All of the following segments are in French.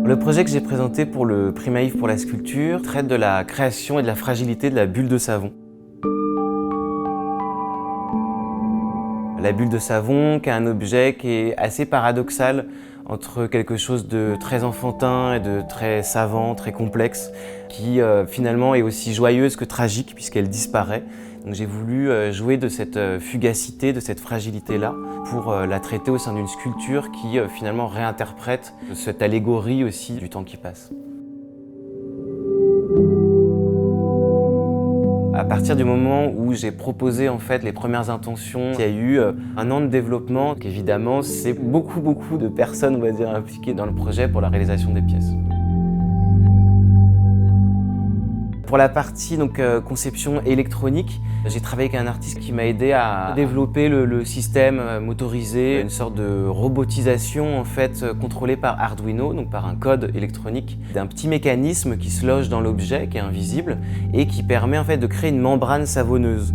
Le projet que j'ai présenté pour le prix Maïf pour la sculpture traite de la création et de la fragilité de la bulle de savon. La bulle de savon, qui est un objet qui est assez paradoxal entre quelque chose de très enfantin et de très savant, très complexe, qui finalement est aussi joyeuse que tragique puisqu'elle disparaît. Donc j'ai voulu jouer de cette fugacité, de cette fragilité-là pour la traiter au sein d'une sculpture qui finalement réinterprète cette allégorie aussi du temps qui passe. À partir du moment où j'ai proposé en fait les premières intentions, il y a eu un an de développement. Donc évidemment, c'est beaucoup de personnes, on va dire, impliquées dans le projet pour la réalisation des pièces. Pour la partie conception électronique, j'ai travaillé avec un artiste qui m'a aidé à développer le système motorisé, une sorte de robotisation en fait contrôlée par Arduino, donc par un code électronique, d'un petit mécanisme qui se loge dans l'objet, qui est invisible, et qui permet en fait de créer une membrane savonneuse.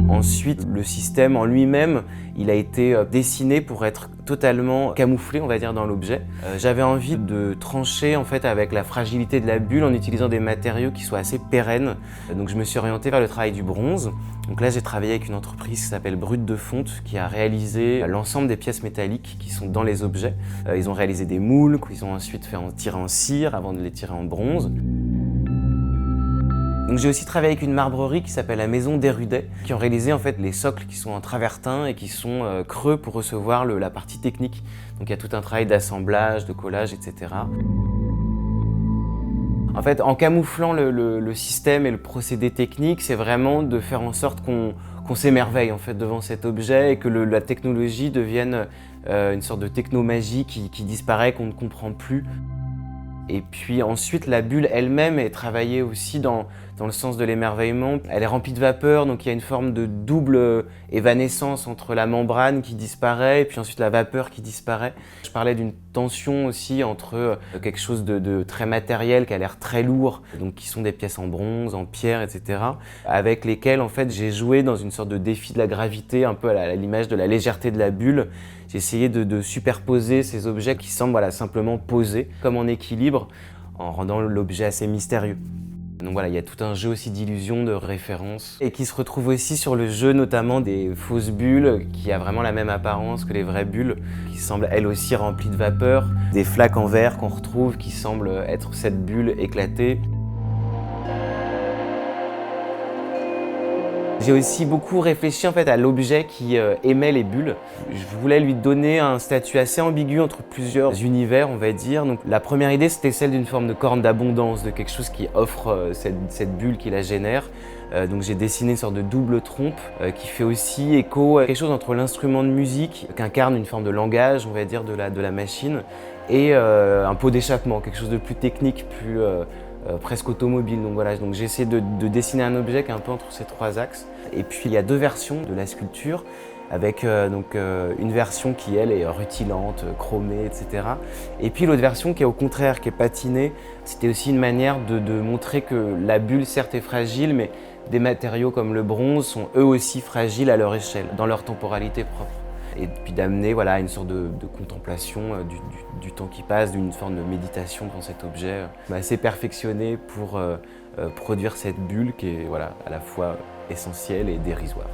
Ensuite, le système en lui-même, il a été dessiné pour être totalement camouflé, on va dire, dans l'objet. J'avais envie de trancher en fait avec la fragilité de la bulle en utilisant des matériaux qui soient assez pérennes. Donc je me suis orienté vers le travail du bronze. Donc là, j'ai travaillé avec une entreprise qui s'appelle Brut de Fonte, qui a réalisé l'ensemble des pièces métalliques qui sont dans les objets. Ils ont réalisé des moules qu'ils ont ensuite fait tirer en cire avant de les tirer en bronze. J'ai aussi travaillé avec une marbrerie qui s'appelle la Maison d'Erudet, qui ont réalisé en fait les socles qui sont en travertin et qui sont creux pour recevoir la partie technique. Donc il y a tout un travail d'assemblage, de collage, etc. En fait, en camouflant le système et le procédé technique, c'est vraiment de faire en sorte qu'on s'émerveille en fait devant cet objet et que la technologie devienne une sorte de technomagie qui disparaît, qu'on ne comprend plus. Et puis ensuite, la bulle elle-même est travaillée aussi dans le sens de l'émerveillement. Elle est remplie de vapeur, donc il y a une forme de double évanescence entre la membrane qui disparaît et puis ensuite la vapeur qui disparaît. Je parlais d'une tension aussi entre quelque chose de très matériel qui a l'air très lourd, donc qui sont des pièces en bronze, en pierre, etc. avec lesquelles en fait j'ai joué dans une sorte de défi de la gravité, un peu à l'image de la légèreté de la bulle. J'ai essayé de superposer ces objets qui semblent simplement posés, comme en équilibre, en rendant l'objet assez mystérieux. Donc voilà, il y a tout un jeu aussi d'illusions, de références, et qui se retrouve aussi sur le jeu notamment des fausses bulles, qui a vraiment la même apparence que les vraies bulles, qui semblent elles aussi remplies de vapeur, des flaques en verre qu'on retrouve qui semblent être cette bulle éclatée. J'ai aussi beaucoup réfléchi en fait à l'objet qui émet les bulles. Je voulais lui donner un statut assez ambigu entre plusieurs univers, on va dire. Donc, la première idée, c'était celle d'une forme de corne d'abondance, de quelque chose qui offre cette bulle qui la génère. Donc j'ai dessiné une sorte de double trompe qui fait aussi écho à quelque chose entre l'instrument de musique, qu'incarne une forme de langage, on va dire, de la machine, et un pot d'échappement, quelque chose de plus technique, plus presque automobile. Donc voilà, j'ai essayé de dessiner un objet qui est un peu entre ces trois axes. Et puis il y a deux versions de la sculpture, avec une version qui elle est rutilante, chromée, etc. Et puis l'autre version qui est au contraire, qui est patinée. C'était aussi une manière de montrer que la bulle certes est fragile, mais des matériaux comme le bronze sont eux aussi fragiles à leur échelle, dans leur temporalité propre. Et puis d'amener une sorte de contemplation du temps qui passe, d'une forme de méditation devant cet objet assez perfectionné pour produire cette bulle qui est à la fois essentielle et dérisoire.